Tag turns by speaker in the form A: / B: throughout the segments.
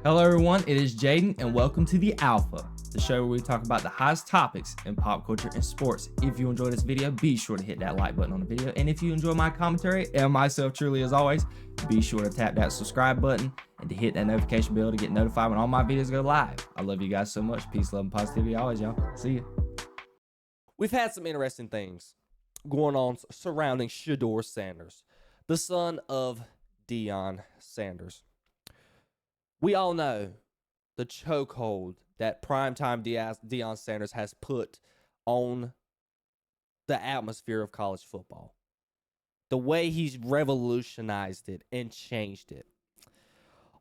A: Hello everyone, it is Jayden and welcome to The Alpha, the show where we talk about the hottest topics in pop culture and sports. If you enjoyed this video, be sure to hit that like button on the video, and if you enjoy my commentary and myself truly as always, be sure to tap that subscribe button and to hit that notification bell to get notified when all my videos go live. I love you guys so much. Peace, love, and positivity always, y'all. See ya.
B: We've had some interesting things going on surrounding Shedeur Sanders, the son of Deion Sanders. We all know the chokehold that primetime Deion Sanders has put on the atmosphere of college football. The way he's revolutionized it and changed it.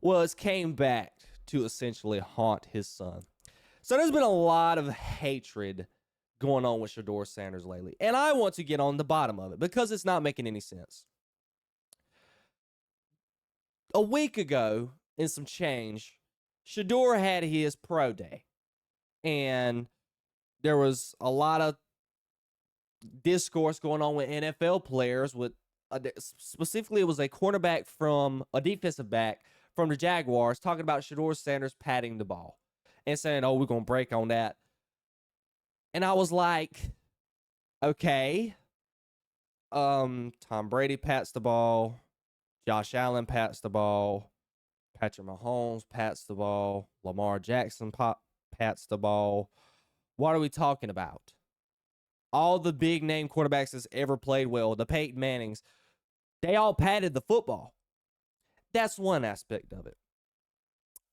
B: Well, it's came back to essentially haunt his son. So there's been a lot of hatred going on with Shedeur Sanders lately. And I want to get on the bottom of it because it's not making any sense. A week ago, in some change, Shedeur had his pro day. And there was a lot of discourse going on with NFL players. Specifically, it was a defensive back from the Jaguars talking about Shedeur Sanders patting the ball and saying, oh, we're going to break on that. And I was like, okay. Tom Brady pats the ball. Josh Allen pats the ball. Patrick Mahomes pats the ball. Lamar Jackson pats the ball. What are we talking about? All the big name quarterbacks that's ever played well, the Peyton Mannings, they all patted the football. That's one aspect of it.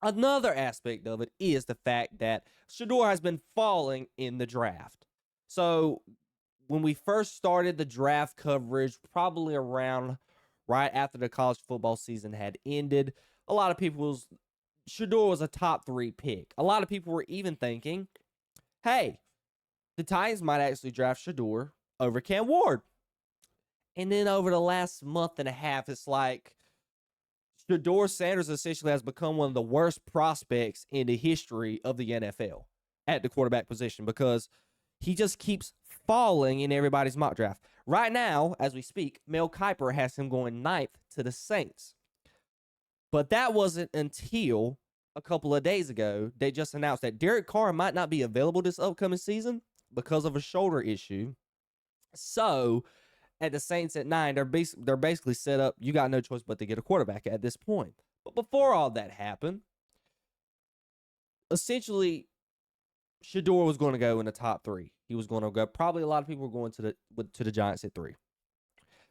B: Another aspect of it is the fact that Shedeur has been falling in the draft. So when we first started the draft coverage, probably around right after the college football season had ended, a lot of people Shedeur was a top 3 pick. A lot of people were even thinking, hey, the Titans might actually draft Shedeur over Cam Ward. And then over the last month and a half, it's like Shedeur Sanders essentially has become one of the worst prospects in the history of the NFL at the quarterback position because he just keeps falling in everybody's mock draft. Right now, as we speak, Mel Kiper has him going 9th to the Saints. But that wasn't until a couple of days ago they just announced that Derek Carr might not be available this upcoming season because of a shoulder issue. So at the Saints at 9, they're basically set up. You got no choice but to get a quarterback at this point. But before all that happened, essentially, Shedeur was going to go in the top 3. He was going to go. Probably a lot of people were going to the Giants at 3.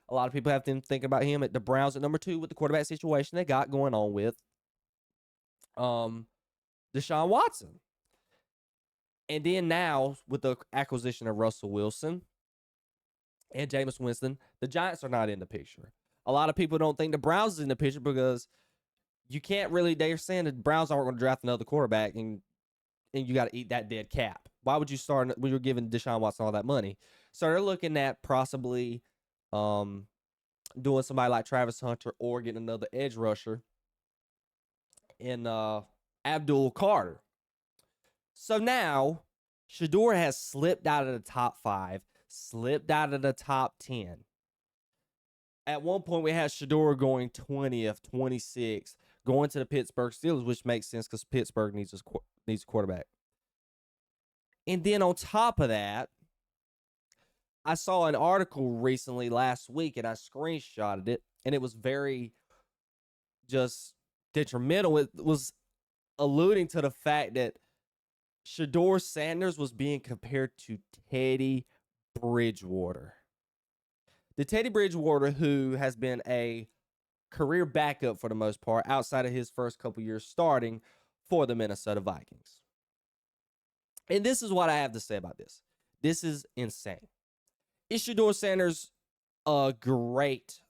B: A lot of people have been thinking about him at the Browns at number 2 with the quarterback situation they got going on with Deshaun Watson. And then now with the acquisition of Russell Wilson and Jameis Winston, the Giants are not in the picture. A lot of people don't think the Browns is in the picture because you can't really, they're saying the Browns aren't going to draft another quarterback and you got to eat that dead cap. Why would you start when you're giving Deshaun Watson all that money? So they're looking at possibly doing somebody like Travis Hunter or getting another edge rusher in Abdul Carter. So now Shedeur has slipped out of the top 5, slipped out of the top 10. At one point, we had Shedeur going 20th, 26th, going to the Pittsburgh Steelers, which makes sense because Pittsburgh needs a quarterback. And then on top of that, I saw an article recently last week, and I screenshotted it, and it was very just detrimental. It was alluding to the fact that Shedeur Sanders was being compared to Teddy Bridgewater. The Teddy Bridgewater who has been a career backup for the most part outside of his first couple years starting for the Minnesota Vikings. And this is what I have to say about this. This is insane. Is Shedeur Sanders a great,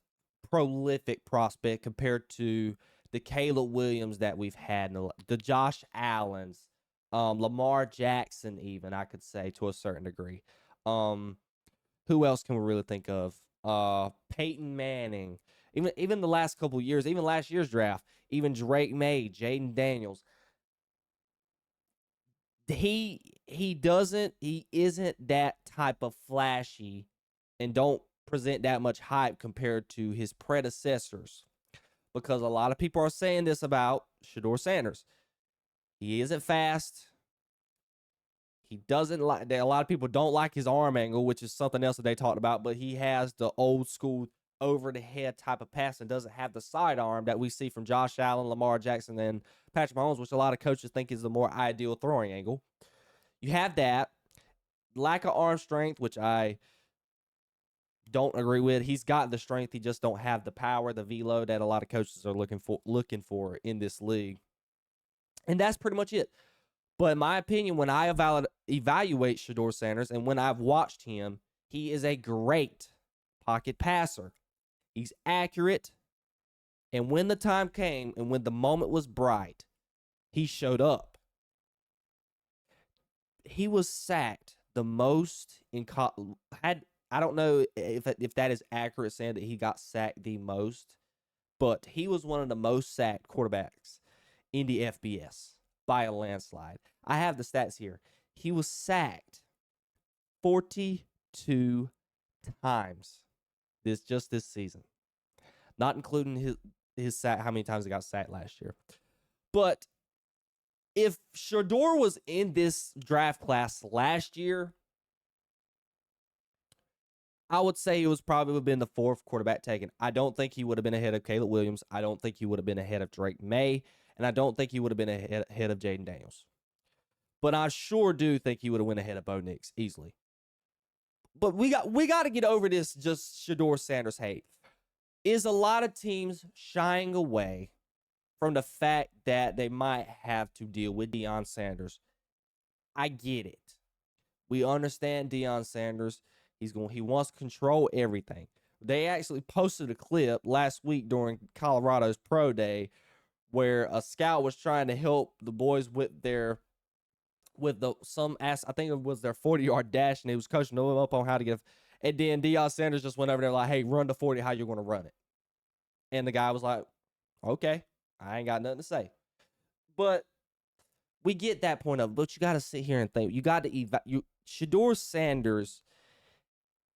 B: prolific prospect compared to the Caleb Williams that we've had, the Josh Allens, Lamar Jackson even, I could say, to a certain degree. Who else can we really think of? Peyton Manning. Even the last couple years, even last year's draft, even Drake May, Jayden Daniels. He isn't that type of flashy and don't present that much hype compared to his predecessors. Because a lot of people are saying this about Shedeur Sanders. He isn't fast. He doesn't like. A lot of people don't like his arm angle, which is something else that they talked about. But he has the old school over the head type of pass and doesn't have the sidearm that we see from Josh Allen, Lamar Jackson, and Patrick Mahomes, which a lot of coaches think is the more ideal throwing angle. You have that lack of arm strength, which I don't agree with. He's got the strength, he just don't have the power, the velo that a lot of coaches are looking for in this league. And that's pretty much it. But in my opinion, when I evaluate Shedeur Sanders and when I've watched him, he is a great pocket passer. He's accurate. And when the time came and when the moment was bright, he showed up. He was sacked the most in I don't know if that is accurate saying that he got sacked the most, but he was one of the most sacked quarterbacks in the FBS by a landslide. I have the stats here. He was sacked 42 times this season, not including his sack, how many times he got sacked last year. But if Shedeur was in this draft class last year, I would say he was probably would have been the fourth quarterback taken. I don't think he would have been ahead of Caleb Williams. I don't think he would have been ahead of Drake May. And I don't think he would have been ahead of Jayden Daniels. But I sure do think he would have went ahead of Bo Nix easily. But we got to get over this just Shedeur Sanders hate. Is a lot of teams shying away from the fact that they might have to deal with Deion Sanders. I get it. We understand Deion Sanders. He wants to control everything. They actually posted a clip last week during Colorado's Pro Day where a scout was trying to help the boys with I think it was their 40-yard dash, and he was coaching them up on how to get. And then Deion Sanders just went over there like, "Hey, run the 40. How you going to run it?" And the guy was like, "Okay, I ain't got nothing to say." But we get that point of, but you got to sit here and think. You got to Shedeur Sanders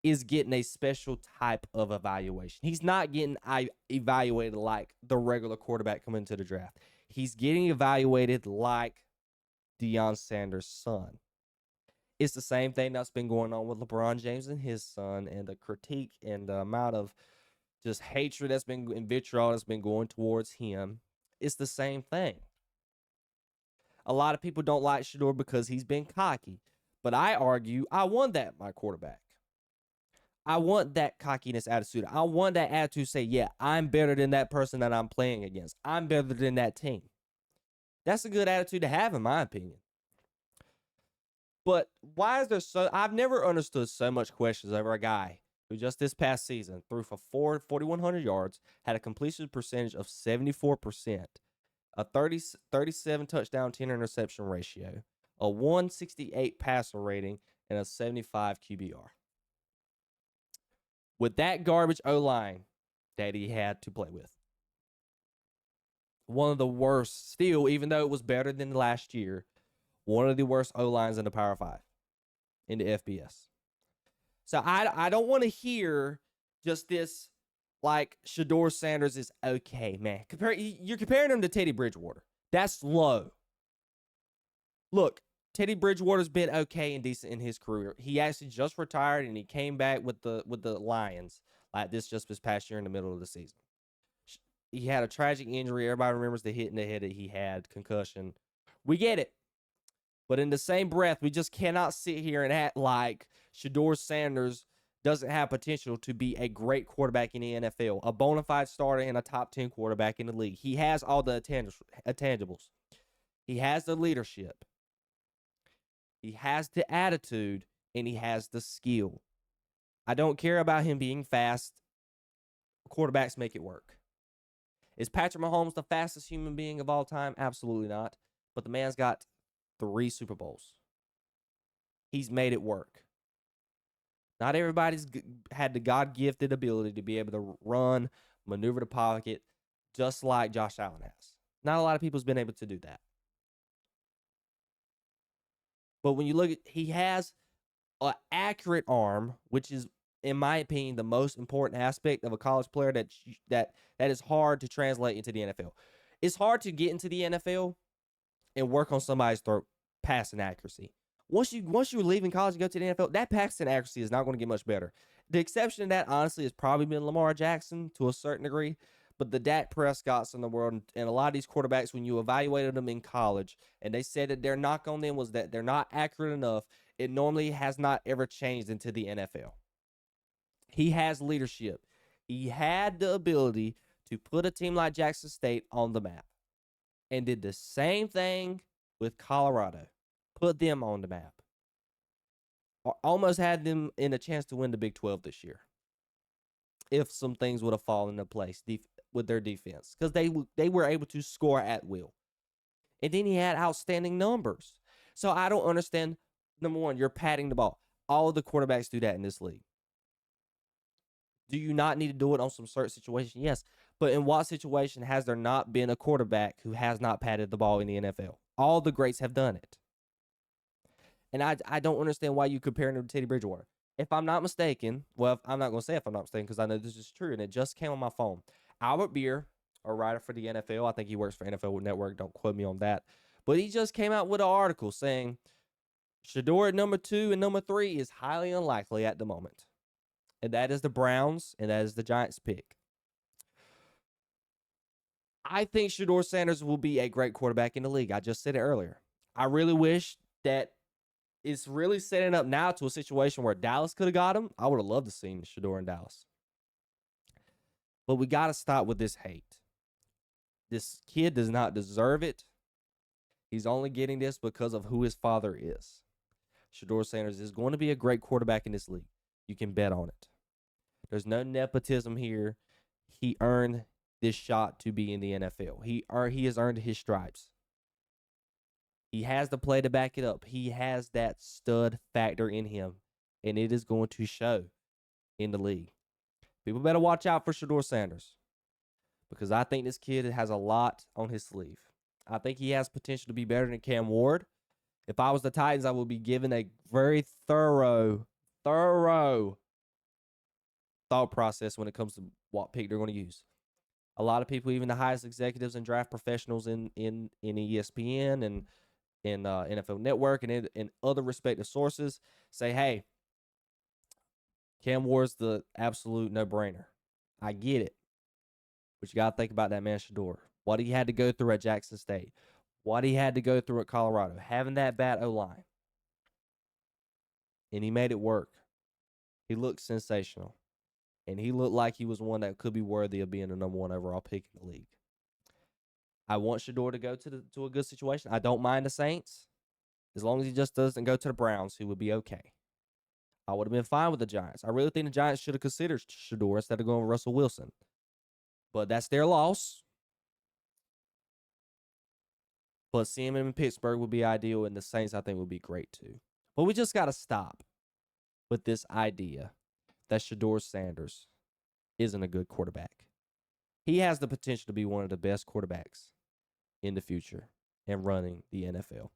B: is getting a special type of evaluation. He's not getting evaluated like the regular quarterback coming into the draft. He's getting evaluated like Deion Sanders' son. It's the same thing that's been going on with LeBron James and his son, and the critique and the amount of just hatred that's been and vitriol that's been going towards him. It's the same thing. A lot of people don't like Shedeur because he's been cocky. But I argue, I want that my quarterback. I want that cockiness attitude. I want that attitude to say, yeah, I'm better than that person that I'm playing against. I'm better than that team. That's a good attitude to have, in my opinion. But why is there I've never understood so much questions over a guy who just this past season threw for 4,100 yards, had a completion percentage of 74%, a 37 touchdown, 10 interception ratio, a 168 passer rating, and a 75 QBR. With that garbage O-line that he had to play with. One of the worst, still, even though it was better than last year, one of the worst O-lines in the Power 5 in the FBS. So I don't want to hear just this, like, Shedeur Sanders is okay, man. You're comparing him to Teddy Bridgewater. That's low. Look, Teddy Bridgewater's been okay and decent in his career. He actually just retired, and he came back with the Lions like this past year in the middle of the season. He had a tragic injury. Everybody remembers the hit in the head that he had, concussion. We get it. But in the same breath, we just cannot sit here and act like Shedeur Sanders doesn't have potential to be a great quarterback in the NFL, a bona fide starter and a top 10 quarterback in the league. He has all the intangibles. He has the leadership. He has the attitude, and he has the skill. I don't care about him being fast. Quarterbacks make it work. Is Patrick Mahomes the fastest human being of all time? Absolutely not. But the man's got 3 Super Bowls. He's made it work. Not everybody's had the God-gifted ability to be able to run, maneuver the pocket, just like Josh Allen has. Not a lot of people's been able to do that. But when you look at, he has an accurate arm, which is, in my opinion, the most important aspect of a college player that is hard to translate into the NFL. It's hard to get into the NFL and work on somebody's passing accuracy. Once you're leaving college and go to the NFL, that passing accuracy is not going to get much better. The exception to that, honestly, has probably been Lamar Jackson to a certain degree. But the Dak Prescotts in the world and a lot of these quarterbacks, when you evaluated them in college, and they said that their knock on them was that they're not accurate enough, it normally has not ever changed into the NFL. He has leadership. He had the ability to put a team like Jackson State on the map, and did the same thing with Colorado. Put them on the map. Almost had them in a chance to win the Big 12 this year, if some things would have fallen into place with their defense, because they were able to score at will. And then he had outstanding numbers. So I don't understand. Number one, you're patting the ball. All of the quarterbacks do that in this league. Do you not need to do it on some certain situation? Yes. But in what situation has there not been a quarterback who has not patted the ball in the NFL? All the greats have done it. And I don't understand why you compare him to Teddy Bridgewater. If I'm not mistaken, well, I'm not going to say if I'm not mistaken because I know this is true, and it just came on my phone. Albert Beer, a writer for the NFL, I think he works for NFL Network, don't quote me on that, but he just came out with an article saying Shedeur at number 2 and number 3 is highly unlikely at the moment. And that is the Browns, and that is the Giants pick. I think Shedeur Sanders will be a great quarterback in the league. I just said it earlier. I really wish that it's really setting up now to a situation where Dallas could have got him. I would have loved to see Shedeur in Dallas. But we got to stop with this hate. This kid does not deserve it. He's only getting this because of who his father is. Shedeur Sanders is going to be a great quarterback in this league. You can bet on it. There's no nepotism here. He earned this shot to be in the NFL. He has earned his stripes. He has the play to back it up. He has that stud factor in him, and it is going to show in the league. People better watch out for Shedeur Sanders because I think this kid has a lot on his sleeve. I think he has potential to be better than Cam Ward. If I was the Titans, I would be given a very thorough thought process when it comes to what pick they're going to use. A lot of people, even the highest executives and draft professionals in ESPN and in NFL Network and in other respective sources, say, hey, Cam Ward's the absolute no-brainer. I get it. But you got to think about that man, Shedeur. What he had to go through at Jackson State. What he had to go through at Colorado. Having that bad O-line. And he made it work. He looked sensational. And he looked like he was one that could be worthy of being the number 1 overall pick in the league. I want Shedeur to go to a good situation. I don't mind the Saints. As long as he just doesn't go to the Browns, he would be okay. I would have been fine with the Giants. I really think the Giants should have considered Shedeur instead of going with Russell Wilson. But that's their loss. But seeing him in Pittsburgh would be ideal, and the Saints, I think, would be great too. But we just got to stop with this idea that Shedeur Sanders isn't a good quarterback. He has the potential to be one of the best quarterbacks in the future and running the NFL.